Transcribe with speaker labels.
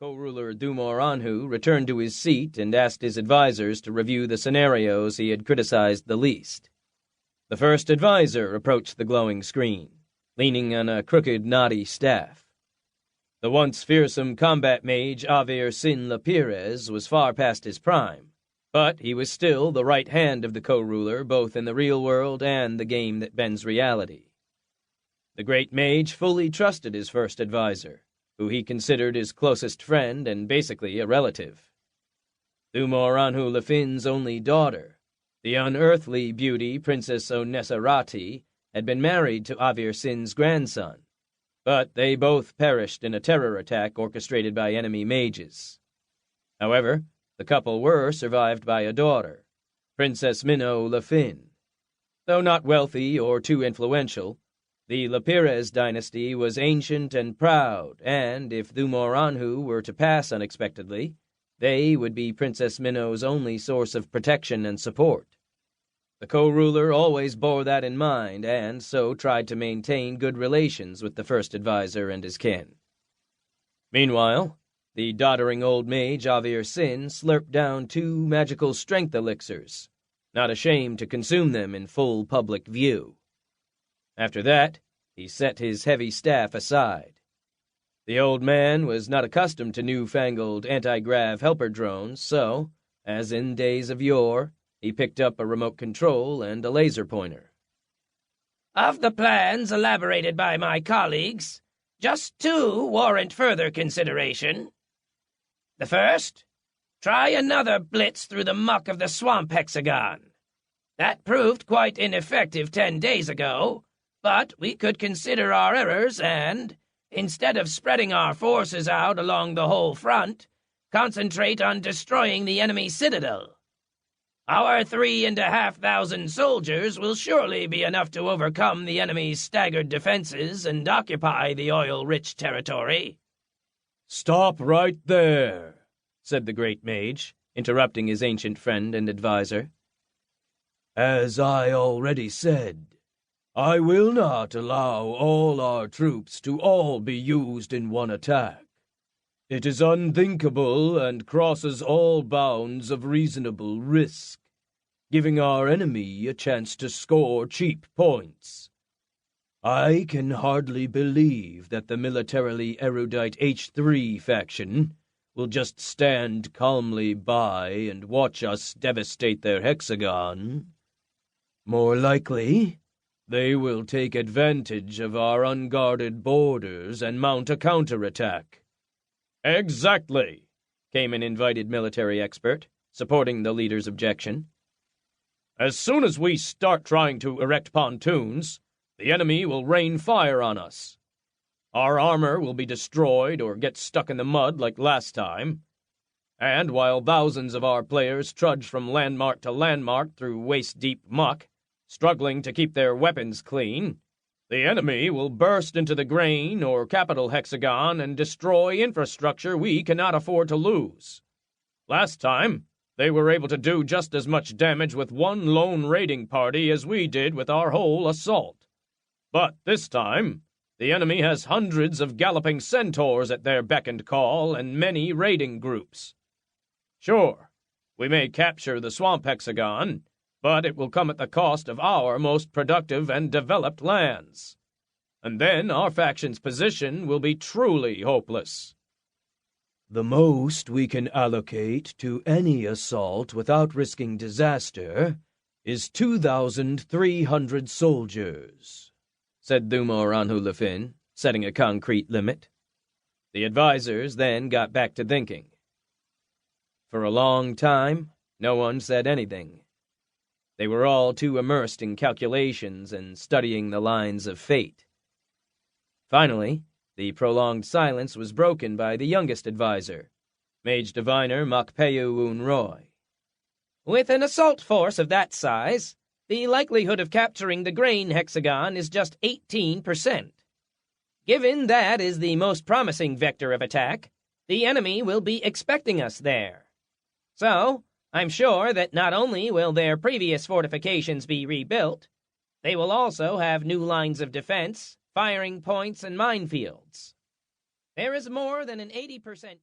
Speaker 1: Co-ruler Dumor Anhu returned to his seat and asked his advisors to review the scenarios he had criticized the least. The first advisor approached the glowing screen, leaning on a crooked, knotty staff. The once fearsome combat mage Avir Sin Lapires was far past his prime, but he was still the right hand of the co-ruler both in the real world and the game that bends reality. The great mage fully trusted his first advisor, who he considered his closest friend and basically a relative. Dumor Anhu Lefin's only daughter, the unearthly beauty Princess Onesarati, had been married to Avir Sin's grandson, but they both perished in a terror attack orchestrated by enemy mages. However, the couple were survived by a daughter, Princess Minnow Lefin. Though not wealthy or too influential, the Lapires dynasty was ancient and proud, and if Dumor Anhu were to pass unexpectedly, they would be Princess Minnow's only source of protection and support. The co-ruler always bore that in mind, and so tried to maintain good relations with the first advisor and his kin. Meanwhile, the doddering old mage Avir Sin slurped down 2 magical strength elixirs, not ashamed to consume them in full public view. After that, he set his heavy staff aside. The old man was not accustomed to newfangled anti-grav helper drones, so, as in days of yore, he picked up a remote control and a laser pointer.
Speaker 2: Of the plans elaborated by my colleagues, just 2 warrant further consideration. The first, try another blitz through the muck of the swamp hexagon. That proved quite ineffective 10 days ago, but we could consider our errors and, instead of spreading our forces out along the whole front, concentrate on destroying the enemy citadel. Our 3,500 soldiers will surely be enough to overcome the enemy's staggered defenses and occupy the oil-rich territory.
Speaker 1: "Stop right there," said the great mage, interrupting his ancient friend and advisor. "As I already said, I will not allow all our troops to all be used in one attack. It is unthinkable and crosses all bounds of reasonable risk, giving our enemy a chance to score cheap points. I can hardly believe that the militarily erudite H3 faction will just stand calmly by and watch us devastate their hexagon. More likely, they will take advantage of our unguarded borders and mount a counterattack." "Exactly," came an invited military expert, supporting the leader's objection. "As soon as we start trying to erect pontoons, the enemy will rain fire on us. Our armor will be destroyed or get stuck in the mud like last time. And while thousands of our players trudge from landmark to landmark through waist-deep muck, struggling to keep their weapons clean, the enemy will burst into the grain or capital hexagon and destroy infrastructure we cannot afford to lose. Last time, they were able to do just as much damage with one lone raiding party as we did with our whole assault. But this time, the enemy has hundreds of galloping centaurs at their beck and call and many raiding groups. Sure, we may capture the swamp hexagon, but it will come at the cost of our most productive and developed lands. And then our faction's position will be truly hopeless." "The most we can allocate to any assault without risking disaster is 2,300 soldiers," said Dumor Anhu Lefin, setting a concrete limit. The advisors then got back to thinking. For a long time, no one said anything. They were all too immersed in calculations and studying the lines of fate. Finally, the prolonged silence was broken by the youngest advisor, Mage Diviner Makpeyu Unroy.
Speaker 2: "With an assault force of that size, the likelihood of capturing the grain hexagon is just 18%. Given that is the most promising vector of attack, the enemy will be expecting us there. So, I'm sure that not only will their previous fortifications be rebuilt, they will also have new lines of defense, firing points, and minefields. There is more than an 80% chance."